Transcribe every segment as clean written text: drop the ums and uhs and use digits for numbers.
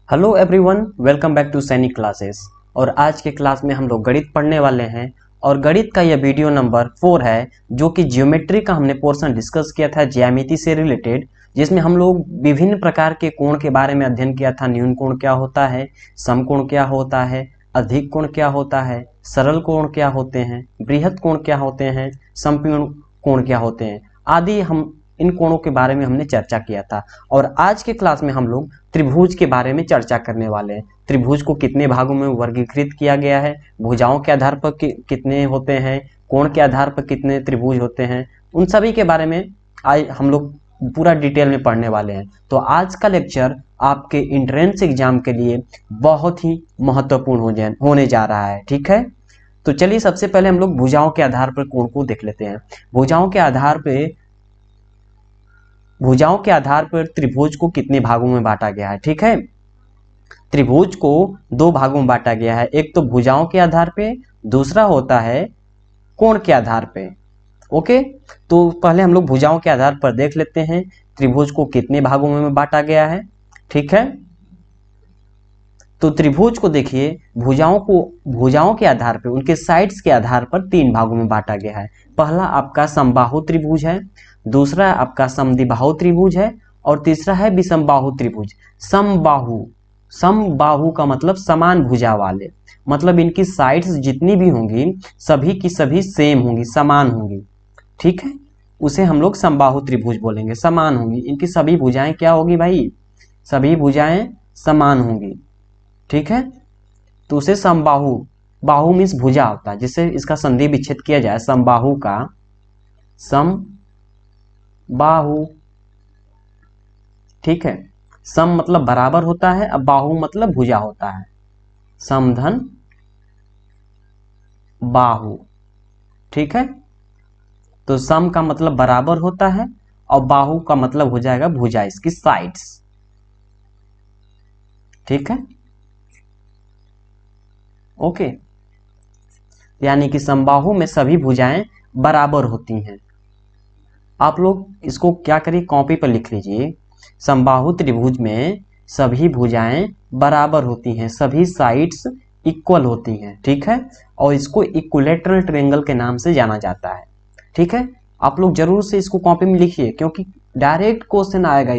Hello everyone, welcome back to Sainik classes. और आज के क्लास में हम लोग गणित पढ़ने वाले हैं और गणित का यह वीडियो नंबर 4 है, जो कि ज्योमेट्री का हमने पोर्शन डिस्कस किया था ज्यामिति से रिलेटेड, जिसमें हम लोग विभिन्न प्रकार के कोण के बारे में अध्ययन किया था। न्यून कोण क्या होता है, समकोण क्या होता है, अधिक कोण क्या होता है, सरल कोण क्या होते हैं, बृहद कोण क्या होते हैं, संपूर्ण कोण क्या होते हैं आदि। हम इन कोणों के बारे में हमने चर्चा किया था। और आज के क्लास में हम लोग त्रिभुज के बारे में चर्चा करने वाले हैं। त्रिभुज को कितने भागों में वर्गीकृत किया गया है, भुजाओं के आधार पर कितने होते हैं, कोण के आधार पर कितने त्रिभुज होते हैं, उन सभी के बारे में आज हम लोग पूरा डिटेल में पढ़ने वाले हैं। तो आज का लेक्चर आपके एंट्रेंस एग्जाम के लिए बहुत ही महत्वपूर्ण होने जा रहा है। ठीक है, तो चलिए सबसे पहले हम लोग भुजाओं के आधार पर कोण को देख लेते हैं। भुजाओं के आधार पर त्रिभुज को कितने भागों में बांटा गया है। ठीक है, त्रिभुज को दो भागों में बांटा गया है, एक तो भुजाओं के आधार पे, दूसरा होता है कोण के आधार पे। ओके, तो पहले हम लोग भुजाओं के आधार पर देख लेते हैं त्रिभुज को कितने भागों में बांटा गया है। ठीक है, तो त्रिभुज को देखिए, भुजाओं के आधार पर, उनके साइड्स के आधार पर तीन भागों में बांटा गया है। पहला आपका समबाहु त्रिभुज है, दूसरा आपका समद्विबाहु त्रिभुज है, और तीसरा है विषमबाहु त्रिभुज। समबाहु का मतलब समान भुजा वाले, मतलब इनकी साइड्स जितनी भी होंगी सभी की सभी सेम होंगी, समान होंगी। ठीक है, उसे हम लोग समबाहु त्रिभुज बोलेंगे, समान होंगी। इनकी सभी भुजाएं क्या होगी भाई, सभी भुजाएं समान होंगी। ठीक है, तो उसे समबाहु, बाहु मीन्स भुजा होता है, जिससे इसका संधि विच्छेद किया जाए, समबाहु का समबाहु। ठीक है, सम मतलब बराबर होता है, अब बाहु मतलब भुजा होता है, समधन बाहु। ठीक है, तो सम का मतलब बराबर होता है और बाहु का मतलब हो जाएगा भुजा, इसकी साइड्स। ठीक है, ओके, यानी कि समबाहु में सभी भुजाएं बराबर होती हैं। आप लोग इसको क्या करिए, कॉपी पर लिख लीजिए, समबाहु त्रिभुज में सभी भुजाएं बराबर होती हैं, सभी साइड्स इक्वल होती हैं। ठीक है, और इसको इक्विलेटरल ट्रायंगल के नाम से जाना जाता है। ठीक है, आप लोग जरूर से इसको कॉपी में लिखिए, क्योंकि डायरेक्ट क्वेश्चन आएगा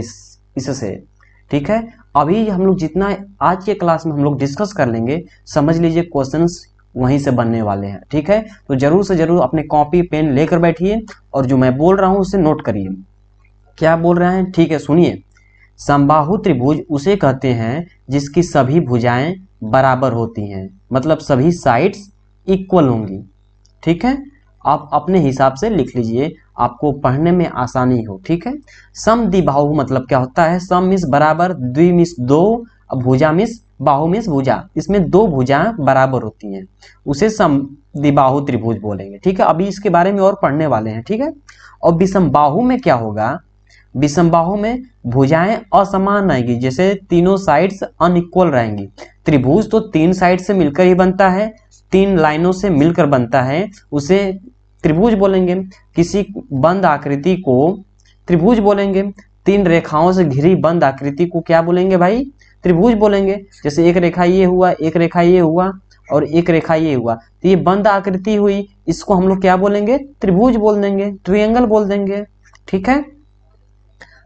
इससे। ठीक है, अभी हम लोग जितना आज के क्लास में हम लोग डिस्कस कर लेंगे, समझ लीजिए क्वेश्चंस वहीं से बनने वाले हैं। ठीक है, तो जरूर से जरूर अपने कॉपी पेन लेकर बैठिए और जो मैं बोल रहा हूं उसे नोट करिए। क्या बोल रहे हैं, ठीक है, सुनिए। समबाहु त्रिभुज उसे कहते हैं जिसकी सभी भुजाएं बराबर होती हैं, मतलब सभी साइड्स इक्वल होंगी। ठीक है, आप अपने हिसाब से लिख लीजिए, आपको पढ़ने में आसानी हो। ठीक है, समद्विबाहु मतलब क्या होता है, सम मीन्स बराबर, द्वि मीन्स दो, भुजा मीन्स, बाहु मीन्स भुजा, इसमें दो भुजाएं बराबर होती हैं, उसे समद्विबाहु त्रिभुज बोलेंगे। ठीक है, अभी इसके बारे में और पढ़ने वाले हैं। ठीक है, और विषमबाहु में क्या होगा, विषमबाहु में भुजाएं असमान आएंगी, जैसे तीनों साइड्स अनइक्वल रहेंगी। त्रिभुज तो तीन साइड से मिलकर ही बनता है, तीन लाइनों से मिलकर बनता है, उसे त्रिभुज बोलेंगे। किसी बंद आकृति को त्रिभुज बोलेंगे, तीन रेखाओं से घिरी बंद आकृति को क्या बोलेंगे भाई, त्रिभुज बोलेंगे। जैसे एक रेखा ये हुआ, एक रेखा ये हुआ और एक रेखा ये हुआ, तो ये बंद आकृति हुई, इसको हम लोग क्या बोलेंगे, त्रिभुज बोल देंगे, ट्रायंगल बोल देंगे। ठीक है,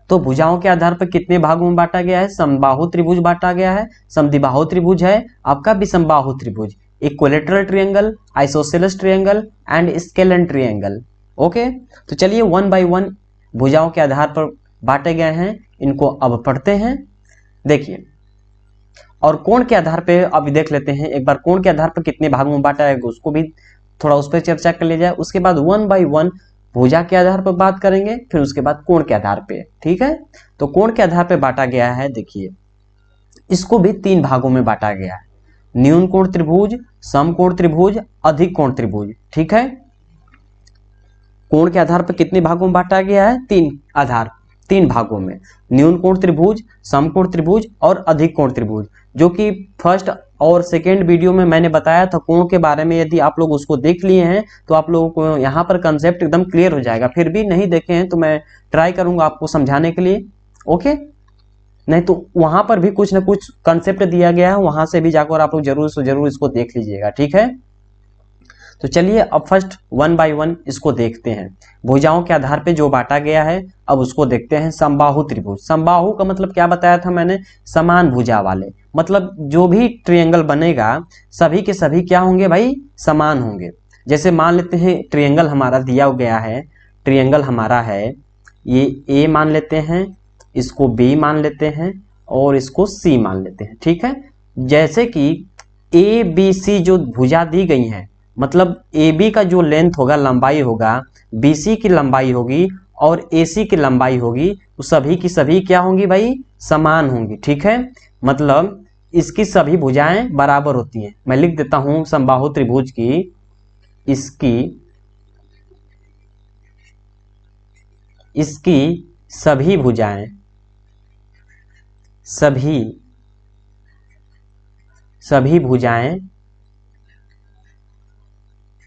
तो भुजाओं के आधार पर कितने भागों में बांटा गया है, समबाहु त्रिभुज बांटा गया है, समद्विबाहु त्रिभुज है आपका, विषमबाहु त्रिभुज, equilateral triangle, isosceles triangle and scalene triangle. Okay, तो चलिए वन बाय वन भुजाओं के आधार पर बांटे गए हैं, इनको अब पढ़ते हैं। देखिए, और कोण के आधार पे अभी देख लेते हैं एक बार, कोण के आधार पर कितने भागों में बांटा है उसको भी थोड़ा उस पर चर्चा कर लिया जाए। उसके बाद वन बाय वन भुजा के आधार पर बात करेंगे, फिर उसके बाद कोण के आधार पे। ठीक है, तो कोण के आधार पर बांटा गया है, देखिए इसको भी 3 भागों में बांटा गया है, न्यून कोण त्रिभुज, समकोण त्रिभुज, अधिक कोण त्रिभुज। ठीक है, कोण के आधार पर कितने भागों में बांटा गया है? 3 भागों में, न्यून कोण त्रिभुज, समकोण त्रिभुज और अधिक कोण त्रिभुज, जो कि फर्स्ट और सेकेंड वीडियो में मैंने बताया था कोण के बारे में। यदि आप लोग उसको देख लिए हैं तो आप लोगों को यहाँ पर कंसेप्ट एकदम क्लियर हो जाएगा। फिर भी नहीं देखे हैं तो मैं ट्राई करूंगा आपको समझाने के लिए, ओके। नहीं तो वहां पर भी कुछ ना कुछ कंसेप्ट दिया गया है, वहां से भी जाकर आप लोग जरूर से जरूर इसको देख लीजिएगा। ठीक है, तो चलिए अब फर्स्ट 1 बाय 1 इसको देखते हैं। भुजाओं के आधार पे जो बांटा गया है अब उसको देखते हैं। समबाहु त्रिभुज, समबाहु का मतलब क्या बताया था मैंने? समान भुजा वाले, मतलब जो भी ट्रायंगल बनेगा सभी के सभी क्या होंगे भाई? समान होंगे। जैसे मान लेते हैं ट्रायंगल हमारा दिया गया है, ट्रायंगल हमारा है ये ए मान लेते हैं, इसको बी मान लेते हैं और इसको सी मान लेते हैं। ठीक है, जैसे कि ए बी सी जो भुजा दी गई है, मतलब ए बी का जो लेंथ होगा, लंबाई होगा, बी सी की लंबाई होगी और ए सी की लंबाई होगी, तो सभी की सभी क्या होंगी भाई? समान होंगी। ठीक है, मतलब इसकी सभी भुजाएं बराबर होती हैं। मैं लिख देता हूं समबाहु त्रिभुज की, इसकी सभी भुजाएं,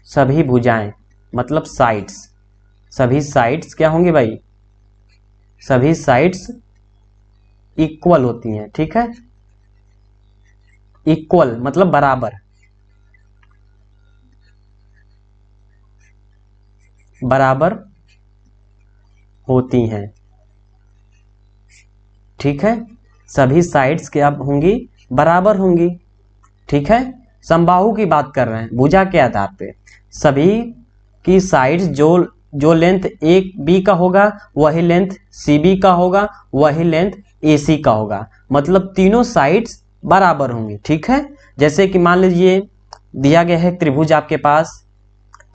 सभी भुजाएं मतलब साइड्स, सभी साइड्स क्या होंगे भाई? सभी साइड्स इक्वल होती हैं। ठीक है, इक्वल मतलब बराबर होती हैं। ठीक है, सभी साइड्स क्या होंगी? बराबर होंगी। ठीक है, समबाहु की बात कर रहे हैं, भुजा के आधार पे सभी की साइड्स जो लेंथ ए बी का होगा वही लेंथ सी बी का होगा, वही लेंथ ए सी का होगा, मतलब तीनों साइड्स बराबर होंगी। ठीक है, जैसे कि मान लीजिए दिया गया है त्रिभुज आपके पास।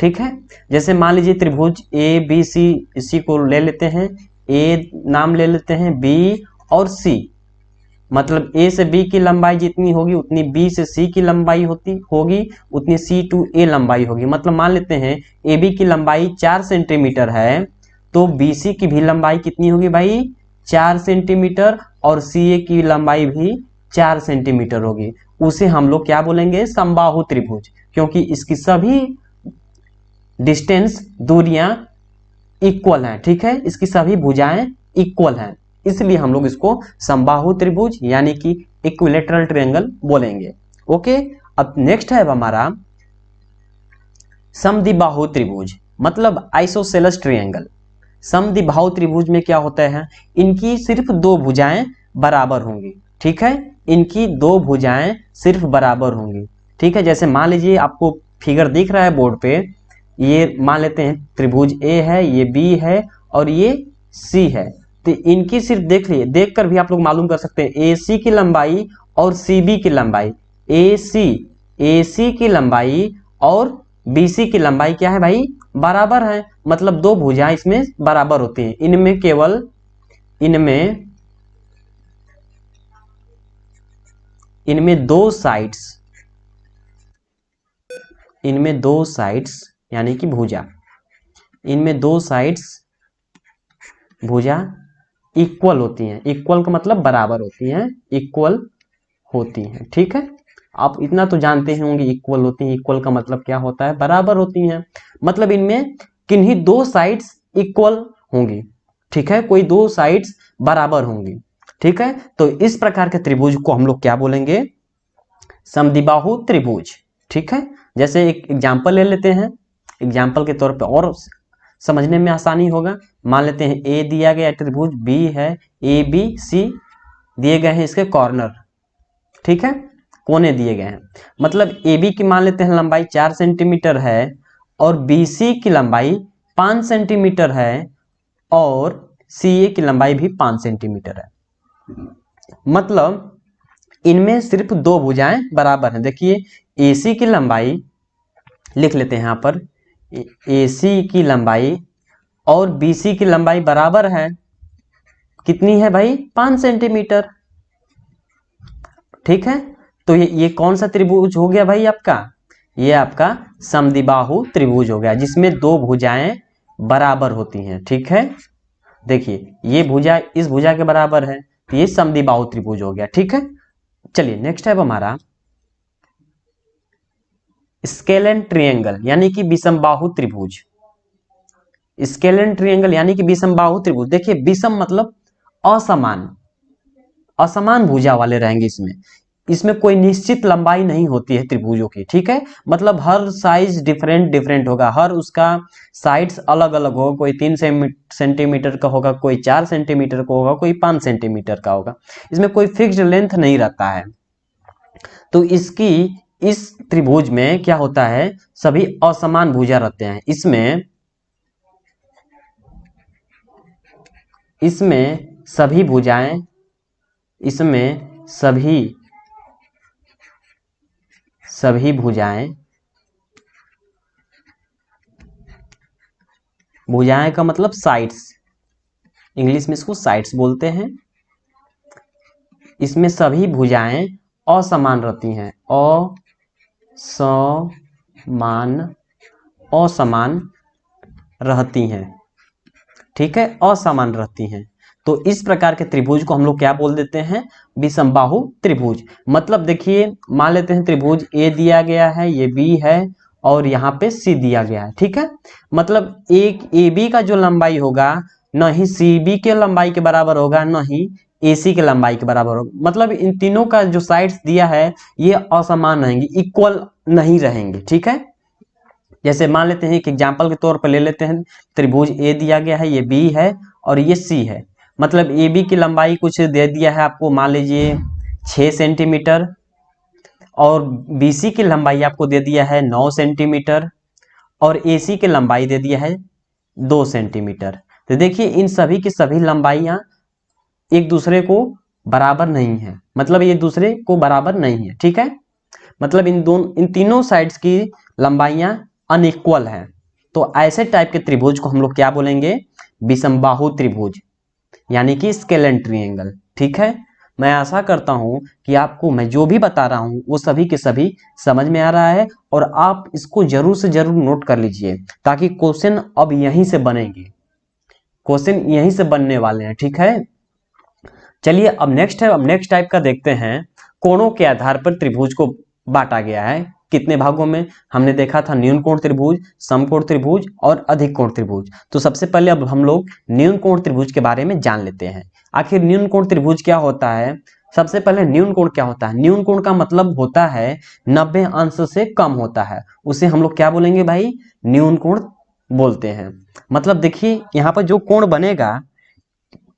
ठीक है, जैसे मान लीजिए त्रिभुज ए बी सी, इसी को ले लेते हैं, ए नाम ले लेते हैं, बी और सी, मतलब ए से बी की लंबाई जितनी होगी उतनी बी से सी की लंबाई होगी, उतनी सी टू ए लंबाई होगी। मतलब मान लेते हैं ए बी की लंबाई 4 सेंटीमीटर है, तो बी सी की भी लंबाई कितनी होगी भाई? 4 सेंटीमीटर, और सी ए की लंबाई भी 4 सेंटीमीटर होगी। उसे हम लोग क्या बोलेंगे? समबाहु त्रिभुज, क्योंकि इसकी सभी डिस्टेंस, दूरियां इक्वल हैं। ठीक है, इसकी सभी भुजाएं इक्वल हैं, इसलिए हम लोग इसको समबाहु त्रिभुज यानी कि इक्विलेटरल ट्रायंगल बोलेंगे। ओके, अब नेक्स्ट है हमारा समद्विबाहु त्रिभुज, मतलब आइसोसेलेस ट्रायंगल। समद्विबाहु त्रिभुज में क्या होता है? इनकी सिर्फ 2 भुजाएं बराबर होंगी। ठीक है, इनकी 2 भुजाएं सिर्फ बराबर होंगी। ठीक है, जैसे मान लीजिए आपको फिगर दिख रहा है बोर्ड पे, ये मान लेते हैं त्रिभुज ए है, ये बी है और ये सी है, तो इनकी सिर्फ देख कर भी आप लोग मालूम कर सकते हैं ए सी की लंबाई और सी बी की लंबाई, ए सी की लंबाई और बी सी की लंबाई क्या है भाई? बराबर है, मतलब 2 भुजाएं इसमें बराबर होती हैं। इनमें केवल इनमें 2 साइड्स यानी कि भुजा, इनमें 2 साइड्स भुजा इक्वल होती हैं। इक्वल का मतलब बराबर होती हैं, इक्वल होती हैं। ठीक है, आप इतना तो जानते होंगे इक्वल होती हैं, इक्वल का मतलब क्या होता है? बराबर होती हैं, मतलब इनमें किन्हीं 2 साइड्स इक्वल होंगी। ठीक है, कोई 2 साइड्स बराबर होंगी। ठीक है, तो इस प्रकार के त्रिभुज को हम लोग क्या बोलेंगे? समद्विबाहु त्रिभुज। ठीक है, जैसे एक एग्जाम्पल ले लेते हैं, एग्जाम्पल के तौर पे और समझने में आसानी होगा। मान लेते हैं ए दिया गया त्रिभुज, बी है, ए बी सी दिए गए हैं इसके कॉर्नर। ठीक है, कोने दिए गए हैं, मतलब ए बी की मान लेते हैं लंबाई 4 सेंटीमीटर है और बी सी की लंबाई 5 सेंटीमीटर है और सी ए की लंबाई भी 5 सेंटीमीटर है। मतलब इनमें सिर्फ 2 भुजाएं बराबर हैं। देखिए ए सी की लंबाई लिख लेते हैं यहाँ पर, ए सी की लंबाई और बी सी की लंबाई बराबर है, कितनी है भाई? 5 सेंटीमीटर। ठीक है। तो ये कौन सा त्रिभुज हो गया भाई आपका? ये आपका समद्विबाहु त्रिभुज हो गया, जिसमें दो भुजाएं बराबर होती हैं। ठीक है, देखिए ये भुजा इस भुजा के बराबर है, तो ये समद्विबाहु त्रिभुज हो गया। ठीक है, चलिए नेक्स्ट है हमारा स्केलेन ट्रिएंगल यानी कि विषमबाहु त्रिभुज। स्केलेन ट्रिएंगल यानी कि विषमबाहु त्रिभुज। देखिए विषम मतलब असमान, असमान भुजा वाले रहेंगे इसमें। इसमें कोई निश्चित लंबाई नहीं होती है त्रिभुजों की। ठीक है, मतलब हर साइज डिफरेंट डिफरेंट होगा, हर उसका साइड्स अलग अलग होगा। कोई 3 सेंटीमीटर का होगा, कोई 4 सेंटीमीटर का होगा, कोई 5 सेंटीमीटर का होगा। इसमें कोई फिक्स्ड लेंथ नहीं रहता है। तो इसकी इस त्रिभुज में क्या होता है, सभी असमान भुजा रहते हैं। इसमें सभी भुजाएं, इसमें सभी भुजाएं का मतलब साइड्स, इंग्लिश में इसको साइड्स बोलते हैं। इसमें सभी भुजाएं असमान रहती हैं, असमान रहती हैं। ठीक है, असमान रहती हैं। तो इस प्रकार के त्रिभुज को हम लोग क्या बोल देते हैं, विषमबाहु त्रिभुज। मतलब देखिए मान लेते हैं त्रिभुज ए दिया गया है, ये बी है और यहाँ पे सी दिया गया है। ठीक है, मतलब एक ए बी का जो लंबाई होगा न ही सी बी के लंबाई के बराबर होगा, न ही ए सी के लंबाई के बराबर होगा। मतलब इन तीनों का जो साइड्स दिया है ये असमान रहेंगे, इक्वल नहीं रहेंगे। ठीक है, जैसे मान लेते हैं एक एग्जाम्पल के तौर पर ले लेते हैं, त्रिभुज ए दिया गया है, ये बी है और ये सी है। मतलब ए बी की लंबाई कुछ दे दिया है आपको, मान लीजिए 6 सेंटीमीटर, और बी सी की लंबाई आपको दे दिया है 9 सेंटीमीटर, और ए सी की लंबाई दे दिया है 2 सेंटीमीटर। तो देखिए इन सभी की सभी लंबाइयां एक दूसरे को बराबर नहीं है, मतलब ये दूसरे को बराबर नहीं है। ठीक है, मतलब इन तीनों साइड्स की लंबाइयां अनइक्वल है। तो ऐसे टाइप के त्रिभुज को हम लोग क्या बोलेंगे, विषमबाहु त्रिभुज यानी कि स्केलेन ट्रायंगल। ठीक है, मैं आशा करता हूं कि आपको मैं जो भी बता रहा हूं वो सभी के सभी समझ में आ रहा है, और आप इसको जरूर से जरूर नोट कर लीजिए, ताकि क्वेश्चन अब यहीं से बनेंगे, क्वेश्चन यहीं से बनने वाले हैं। ठीक है, चलिए अब नेक्स्ट टाइप का देखते हैं। कोणों के आधार पर त्रिभुज को बांटा गया है कितने भागों में? हमने देखा था न्यून कोण त्रिभुज, समकोण त्रिभुज और अधिक कोण त्रिभुज। तो सबसे पहले अब हम लोग न्यून कोण त्रिभुज के बारे में जान लेते हैं। आखिर न्यून कोण त्रिभुज क्या होता है? सबसे पहले न्यून कोण क्या होता है? न्यून कोण का मतलब होता है 90 अंश से कम होता है, उसे हम लोग क्या बोलेंगे भाई, न्यून कोण बोलते हैं। मतलब देखिए यहाँ पर जो कोण बनेगा,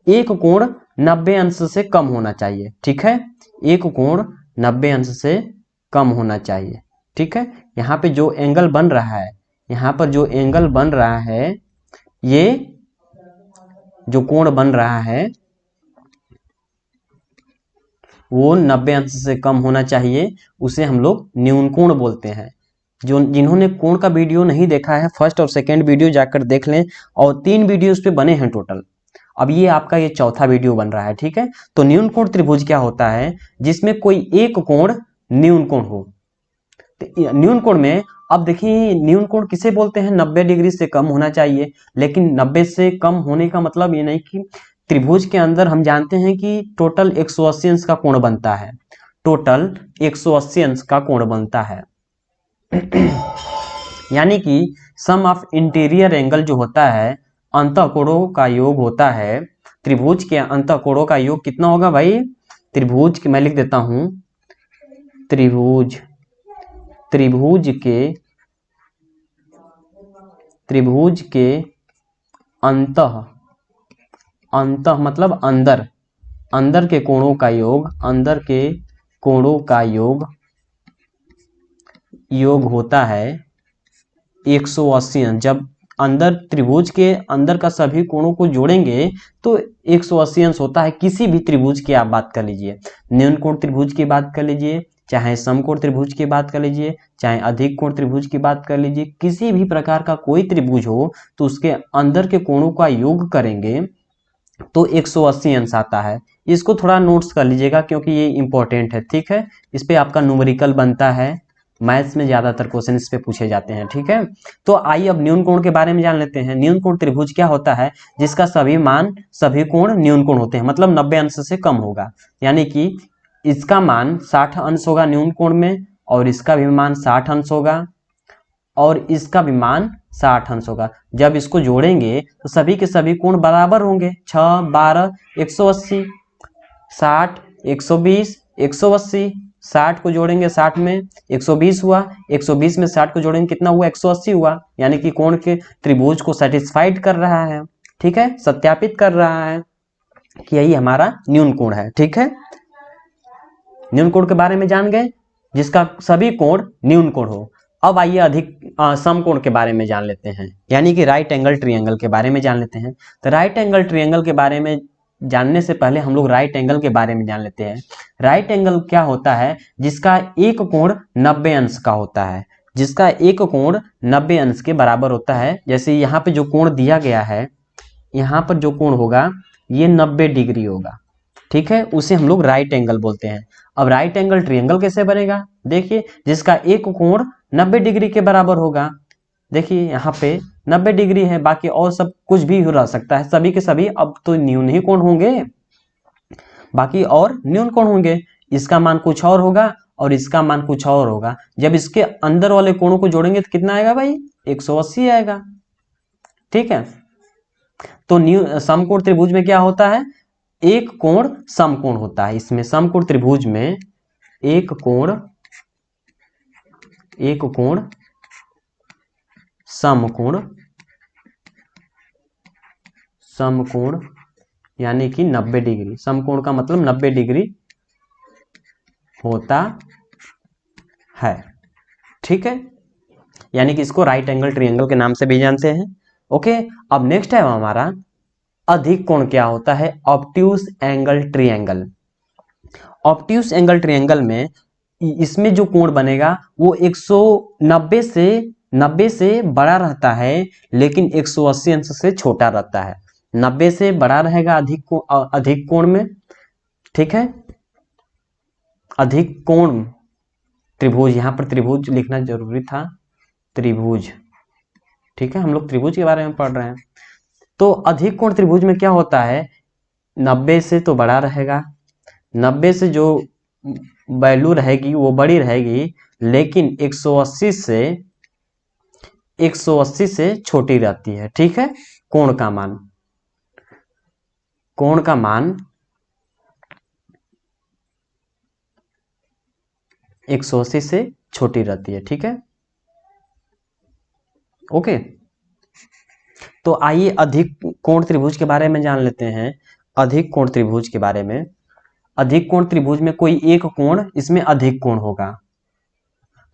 एक कोण 90 अंश से कम होना चाहिए। ठीक है, एक कोण 90 अंश से कम होना चाहिए। ठीक है, यहाँ पे जो एंगल बन रहा है, यहाँ पर जो एंगल बन रहा है, ये जो कोण बन रहा है वो 90 अंश से कम होना चाहिए, उसे हम लोग न्यून कोण बोलते हैं। जिन्होंने कोण का वीडियो नहीं देखा है, फर्स्ट और सेकंड वीडियो जाकर देख लें, और 3 वीडियो उस पे बने हैं टोटल। अब ये आपका ये चौथा वीडियो बन रहा है। ठीक है, तो न्यून कोण त्रिभुज क्या होता है, जिसमें कोई एक कोण न्यून कोण हो। तो न्यून कोण में अब देखिए न्यून कोण किसे बोलते हैं, 90 डिग्री से कम होना चाहिए। लेकिन 90 से कम होने का मतलब ये नहीं कि त्रिभुज के अंदर हम जानते हैं कि टोटल 180 अंश का कोण बनता है, टोटल 180 अंश का कोण बनता है। यानी कि सम ऑफ इंटीरियर एंगल जो होता है, अंतःकोणों का योग होता है। त्रिभुज के अंतःकोणों का योग कितना होगा भाई? त्रिभुज के मैं लिख देता हूं, त्रिभुज के अंतः मतलब अंदर के कोणों का योग, अंदर के कोणों का योग होता है 180 अंश। जब अंदर त्रिभुज के अंदर का सभी कोणों को जोड़ेंगे तो 180 अंश होता है। किसी भी त्रिभुज की आप बात कर लीजिए, न्यून कोण त्रिभुज की बात कर लीजिए, चाहे समकोण त्रिभुज की बात कर लीजिए, चाहे अधिक कोण त्रिभुज की बात कर लीजिए, किसी भी प्रकार का कोई त्रिभुज हो तो उसके अंदर के कोणों का योग करेंगे तो 180 अंश आता है। इसको थोड़ा नोट्स कर लीजिएगा क्योंकि ये इंपॉर्टेंट है, ठीक है। इस पे आपका न्यूमेरिकल बनता है, मैथ्स में ज्यादातर क्वेश्चन इस पे पूछे जाते हैं, ठीक है। तो आइए अब न्यून कोण के बारे में जान लेते हैं। न्यून कोण त्रिभुज क्या होता है? जिसका सभी कोण न्यून कोण होते हैं, मतलब 90 अंश से कम होगा। यानी कि इसका मान 60 अंश होगा न्यून कोण में, और इसका भी मान 60 अंश होगा, और इसका भी मान 60 अंश होगा। जब इसको जोड़ेंगे तो सभी के सभी कोण बराबर होंगे। 6, 12, 180, 60, 120, 180। 60 को जोड़ेंगे 60 में 120 हुआ, 120 में 60 को जोड़ेंगे कितना हुआ? 180 हुआ। यानी कि कोण के त्रिभुज को सेटिस्फाइड कर रहा है, ठीक है, सत्यापित कर रहा है कि यही हमारा न्यून कोण है, ठीक है। न्यून कोण के बारे में जान गए, जिसका सभी कोण न्यून कोण हो। अब आइए समकोण के बारे में जान लेते हैं, यानी कि राइट एंगल ट्रायंगल के बारे में जान लेते हैं। तो राइट एंगल ट्रायंगल के बारे में जानने से पहले हम लोग राइट एंगल के बारे में जान लेते हैं। राइट एंगल क्या होता है? जिसका एक कोण 90 अंश का होता है, जिसका एक कोण 90 अंश के बराबर होता है। जैसे यहाँ पे जो कोण दिया गया है, यहाँ पर जो कोण होगा ये 90 डिग्री होगा, ठीक है, उसे हम लोग राइट एंगल बोलते हैं। अब राइट एंगल ट्रायंगल कैसे बनेगा? देखिए, जिसका एक कोण 90 डिग्री के बराबर होगा। देखिए यहाँ पे 90 डिग्री है, बाकी और सब कुछ भी हो रह सकता है, सभी के सभी अब तो न्यून ही कोण होंगे, बाकी और न्यून कोण होंगे। इसका मान कुछ और होगा और इसका मान कुछ और होगा। जब इसके अंदर वाले कोणों को जोड़ेंगे तो कितना आएगा भाई? 180 आएगा, ठीक है। तो समकोण त्रिभुज में क्या होता है? एक कोण समकोण होता है। इसमें समकोण त्रिभुज में एक कोण समकोण समकोण यानी कि 90 डिग्री। समकोण का मतलब 90 डिग्री होता है, ठीक है। यानी कि इसको राइट एंगल ट्रायंगल के नाम से भी जानते हैं। ओके, अब नेक्स्ट है हमारा अधिक कोण क्या होता है? Obtuse angle triangle. Obtuse angle triangle में इसमें जो कोण बनेगा वो 90 से बड़ा रहता है, लेकिन 180 अंश से छोटा रहता है। 90 से बड़ा रहेगा अधिक कोण में, ठीक है। अधिक कोण त्रिभुज, यहाँ पर त्रिभुज लिखना जरूरी था, त्रिभुज, ठीक है, हम लोग त्रिभुज के बारे में पढ़ रहे हैं। तो अधिक कोण त्रिभुज में क्या होता है? 90 से तो बड़ा रहेगा, 90 से जो वैल्यू रहेगी वो बड़ी रहेगी, लेकिन 180 से छोटी रहती है, ठीक है। कोण का मान 180 से छोटी रहती है, ठीक है। ओके, तो आइए अधिक कोण त्रिभुज के बारे में जान लेते हैं। अधिक कोण त्रिभुज के बारे में, अधिक कोण त्रिभुज में कोई एक कोण इसमें अधिक कोण होगा।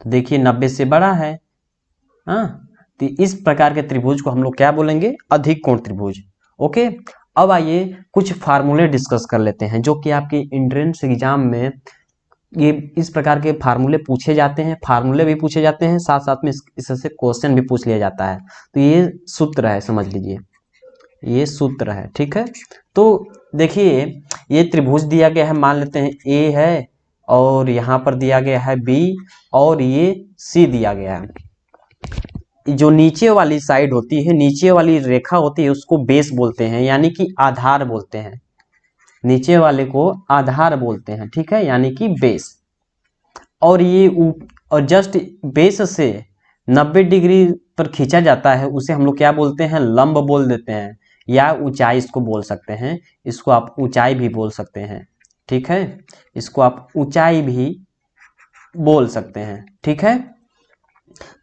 तो देखिए 90 से बड़ा है, हाँ, तो इस प्रकार के त्रिभुज को हम लोग क्या बोलेंगे? अधिक कोण त्रिभुज। ओके, अब आइए कुछ फार्मूले डिस्कस कर लेते हैं, जो कि आपके एंट्रेंस एग्जाम में ये इस प्रकार के फार्मूले पूछे जाते हैं, फार्मूले भी पूछे जाते हैं, साथ साथ में इससे क्वेश्चन भी पूछ लिया जाता है। तो ये सूत्र है, समझ लीजिए, ये सूत्र है, ठीक है। तो देखिए, ये त्रिभुज दिया गया है, मान लेते हैं ए है, और यहाँ पर दिया गया है बी, और ये सी दिया गया है। जो नीचे वाली साइड होती है, नीचे वाली रेखा होती है, उसको बेस बोलते हैं, यानी कि आधार बोलते हैं। नीचे वाले को आधार बोलते हैं, ठीक है, यानी कि बेस। और ये और जस्ट बेस से 90 डिग्री पर खींचा जाता है, उसे हम लोग क्या बोलते हैं? लंब बोल देते हैं, या ऊंचाई इसको बोल सकते हैं। इसको आप ऊंचाई भी बोल सकते हैं, ठीक है, इसको आप ऊंचाई भी बोल सकते हैं, ठीक है।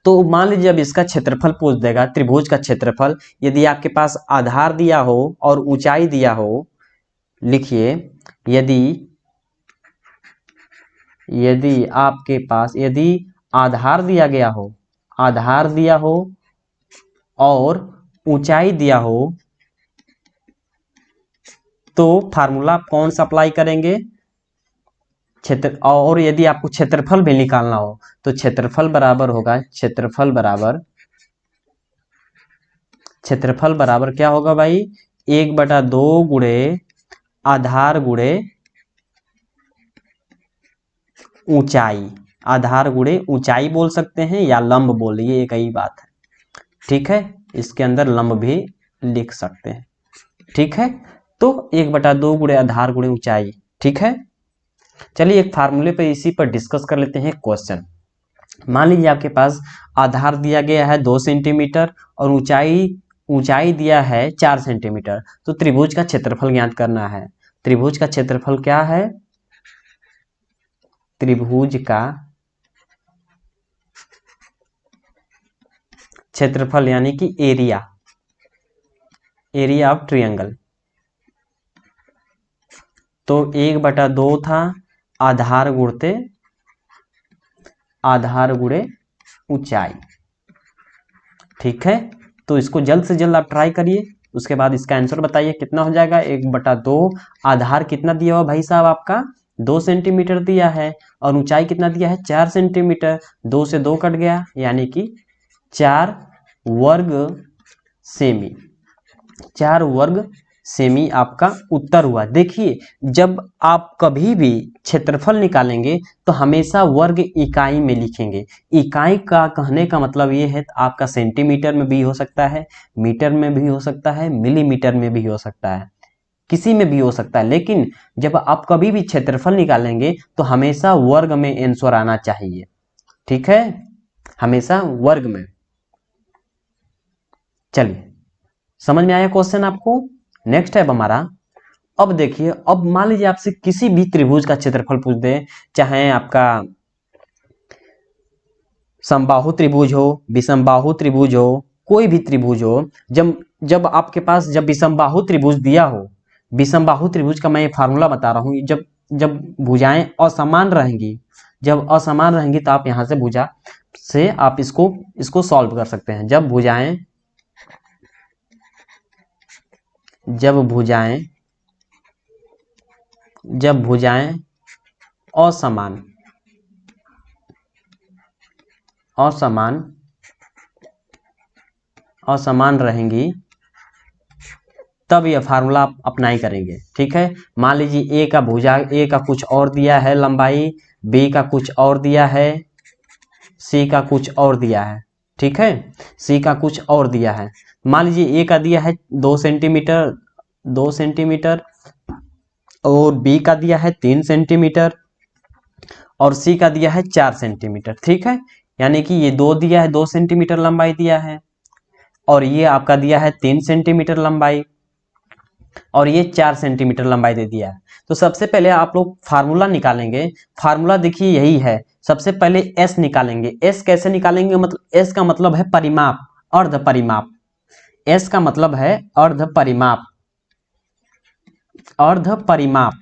तो मान लीजिए जब इसका क्षेत्रफल पूछ देगा, त्रिभुज का क्षेत्रफल, यदि आपके पास आधार दिया हो और ऊंचाई दिया हो, लिखिए, यदि आपके पास आधार दिया गया हो, आधार दिया हो और ऊंचाई दिया हो, तो फार्मूला कौन सा अप्लाई करेंगे? क्षेत्र। और यदि आपको क्षेत्रफल भी निकालना हो तो क्षेत्रफल बराबर होगा, क्षेत्रफल बराबर क्या होगा भाई? 1/2 गुणे आधार गुणे ऊंचाई, आधार गुणे ऊंचाई बोल सकते हैं या लंब बोलिए, एक ही बात है। ठीक है, इसके अंदर लंब भी लिख सकते हैं। ठीक है, तो 1/2 गुणे आधार गुणे ऊंचाई। ठीक है, चलिए एक फार्मूले पे इसी पर डिस्कस कर लेते हैं क्वेश्चन। मान लीजिए आपके पास आधार दिया गया है 2 सेंटीमीटर और ऊंचाई दिया है 4 सेंटीमीटर। तो त्रिभुज का क्षेत्रफल ज्ञात करना है। त्रिभुज का क्षेत्रफल क्या है? त्रिभुज का क्षेत्रफल यानी कि एरिया ऑफ ट्रायंगल। तो 1/2 था आधार गुणे ऊंचाई। ठीक है, तो इसको जल्द से जल्द आप ट्राई करिए, उसके बाद इसका आंसर बताइए कितना हो जाएगा। 1/2 आधार कितना दिया हुआ भाई साहब आपका 2 सेंटीमीटर दिया है और ऊंचाई कितना दिया है 4 सेंटीमीटर। 2 से 2 कट गया यानी कि 4 वर्ग सेमी। 4 वर्ग सेमी आपका उत्तर हुआ। देखिए, जब आप कभी भी क्षेत्रफल निकालेंगे तो हमेशा वर्ग इकाई में लिखेंगे। इकाई का कहने का मतलब ये है आपका सेंटीमीटर में भी हो सकता है, मीटर में भी हो सकता है, मिलीमीटर में भी हो सकता है, किसी में भी हो सकता है। लेकिन जब आप कभी भी क्षेत्रफल निकालेंगे तो हमेशा वर्ग में आंसर आना चाहिए। ठीक है, हमेशा वर्ग में। चलिए, समझ में आया क्वेश्चन आपको? नेक्स्ट है हमारा। अब देखिए, अब मान लीजिए आपसे किसी भी त्रिभुज का क्षेत्रफल पूछ दे, चाहे आपका समबाहु त्रिभुज हो, विषमबाहु त्रिभुज हो, कोई भी त्रिभुज हो। जब आपके पास जब विषमबाहु त्रिभुज दिया हो, विषमबाहु त्रिभुज का मैं फार्मूला बता रहा हूं। जब भुजाएं असमान रहेंगी, जब असमान रहेंगी तो आप यहां से भुजा से आप इसको सॉल्व कर सकते हैं। जब भुजाएं असमान रहेंगी तब यह फार्मूला आप अप्लाई करेंगे। ठीक है, मान लीजिए ए का कुछ और दिया है लंबाई, बी का कुछ और दिया है, सी का कुछ और दिया है। ठीक है, सी का कुछ और दिया है। मान लीजिए ए का दिया है 2 सेंटीमीटर और बी का दिया है 3 सेंटीमीटर और सी का दिया है 4 सेंटीमीटर। ठीक है, यानी कि ये 2 दिया है, 2 सेंटीमीटर लंबाई दिया है और ये आपका दिया है 3 सेंटीमीटर लंबाई और ये 4 सेंटीमीटर लंबाई दे दिया है। तो सबसे पहले आप लोग फार्मूला निकालेंगे। फार्मूला देखिए यही है। सबसे पहले एस निकालेंगे। एस कैसे निकालेंगे? मतलब एस का मतलब है परिमाप, अर्ध परिमाप। एस का मतलब है अर्ध परिमाप। अर्ध परिमाप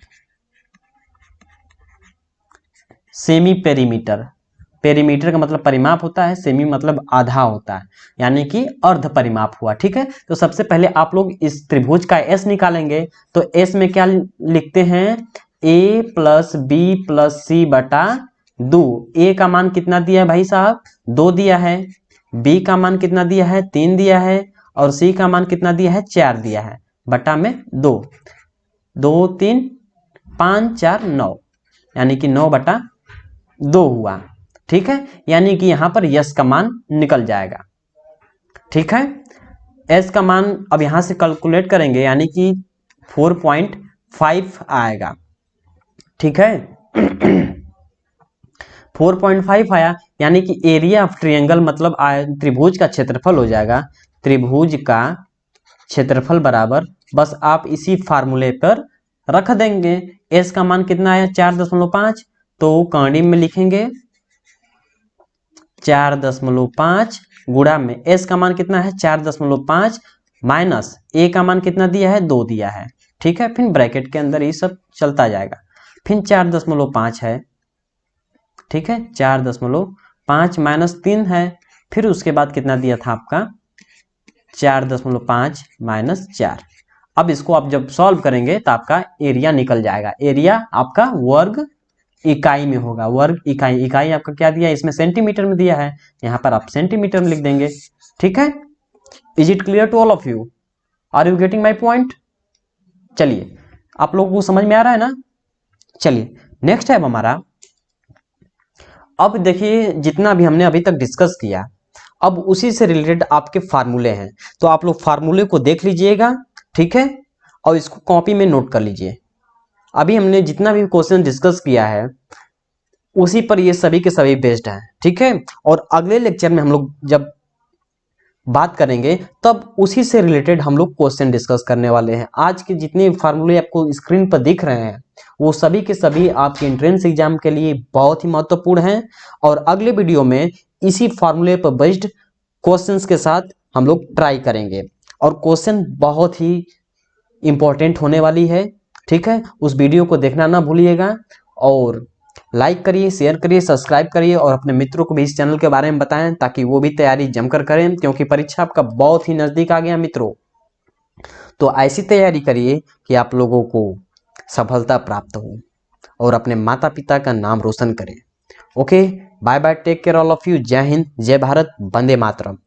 सेमी पेरीमीटर। पेरीमीटर का मतलब परिमाप होता है, सेमी मतलब आधा होता है, यानी कि अर्ध परिमाप हुआ। ठीक है, तो सबसे पहले आप लोग इस त्रिभुज का एस निकालेंगे। तो एस में क्या लिखते हैं? a प्लस बी प्लस सी बटा 2। ए का मान कितना दिया है भाई साहब? 2 दिया है। बी का मान कितना दिया है? 3 दिया है और सी का मान कितना दिया है? 4 दिया है, बटा में 2। 2 3 5 4 9, यानी कि 9/2 हुआ। ठीक है, यानी कि यहां पर यस का मान निकल जाएगा। ठीक है, एस का मान अब यहां से कैलकुलेट करेंगे, यानी कि 4.5 आएगा। ठीक है 4.5 आया, यानी कि एरिया ऑफ ट्रायंगल मतलब त्रिभुज का क्षेत्रफल हो जाएगा। त्रिभुज का क्षेत्रफल बराबर, बस आप इसी फार्मूले पर रख देंगे। एस का मान कितना आया? 4.5। तो कॉर्डी में लिखेंगे 4.5 गुणा में एस का मान कितना है? 4.5 माइनस ए का मान कितना दिया है? 2 दिया है। ठीक है, फिर ब्रैकेट के अंदर ये सब चलता जाएगा। फिर 4.5 है। ठीक है, 4.5 माइनस 3 है। फिर उसके बाद कितना दिया था आपका? 4.5 माइनस 4। अब इसको आप जब सॉल्व करेंगे तो आपका एरिया निकल जाएगा। एरिया आपका वर्ग इकाई में होगा। वर्ग इकाई, इकाई आपका क्या दिया है? इसमें सेंटीमीटर में दिया है, यहाँ पर आप सेंटीमीटर में लिख देंगे। ठीक है, is it clear to all of you? Are you getting my point? चलिए, आप लोगों को समझ में आ रहा है ना? चलिए नेक्स्ट है हमारा, अब देखिए जितना भी हमने अभी तक डिस्कस किया, अब उसी से रिलेटेड आपके फार्मूले हैं, तो आप लोग फार्मूले को देख लीजिएगा, ठीक है, और इसको कॉपी में नोट कर लीजिए। अभी हमने जितना भी क्वेश्चन डिस्कस किया है उसी पर ये सभी के सभी बेस्ड हैं, ठीक है। और अगले लेक्चर में हम लोग जब बात करेंगे तब उसी से रिलेटेड हम लोग क्वेश्चन डिस्कस करने वाले हैं। आज के जितने फार्मूले आपको स्क्रीन पर दिख रहे हैं वो सभी के सभी आपके एंट्रेंस एग्जाम के लिए बहुत ही महत्वपूर्ण हैं, और अगले वीडियो में इसी फार्मूले पर बेस्ड क्वेश्चंस के साथ हम लोग ट्राई करेंगे, और क्वेश्चन बहुत ही इंपॉर्टेंट होने वाली है, ठीक है। उस वीडियो को देखना ना भूलिएगा, और लाइक करिए, शेयर करिए, सब्सक्राइब करिए, और अपने मित्रों को भी इस चैनल के बारे में बताएं ताकि वो भी तैयारी जमकर करें, क्योंकि परीक्षा आपका बहुत ही नजदीक आ गया मित्रों। तो ऐसी तैयारी करिए कि आप लोगों को सफलता प्राप्त हो और अपने माता पिता का नाम रोशन करें। Okay, bye bye, take care all of you. जय हिंद, जय भारत, वंदे मातरम।